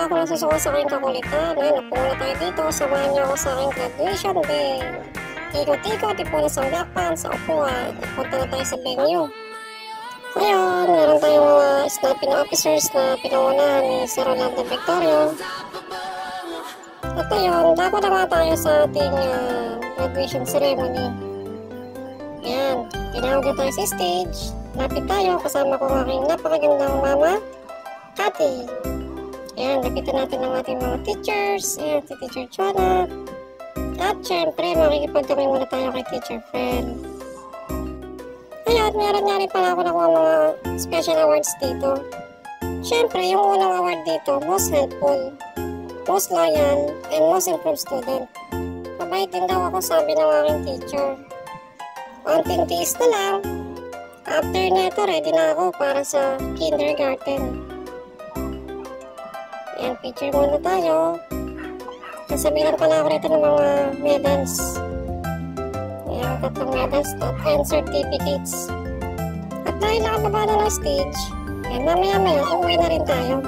ako nasusuka sa aking kakulitan. Napuna tayo dito. Samahan niyo ako sa aking graduation day. Ikot-ikot, ipunan sa lakpan, sa upuan. Ipunta na tayo sa venue. Ngayon, meron tayong mga snapping officers na pinangunahan ni Sir Rolando Victorio. At ayun, dako na nga tayo sa ating graduation ceremony. Ayan, tinawag na tayo sa stage. Lapit tayo, kasama ko ang aking napakagandang mama, Cathy. Ayan, lapitan natin ang ating mga teachers. Ayan, si Teacher Chona. At syempre, makikipagkamay muna tayo kay Teacher Fred. Ayan, meron nga rin pala ako nakuha mga special awards dito. Syempre, yung unang award dito, most helpful, most loyal, and most improved student. Mabait din daw ako, sabi ng aking teacher. Konting tiis na lang. After neto, ready na ako para sa kindergarten. Ayan, picture muna tayo. Kasabihan pala ako rito ng mga medals. Ayan, 3 medals and certificates. At dahil nakababa na ng stage, mamaya-maya, uuwi na rin tayo.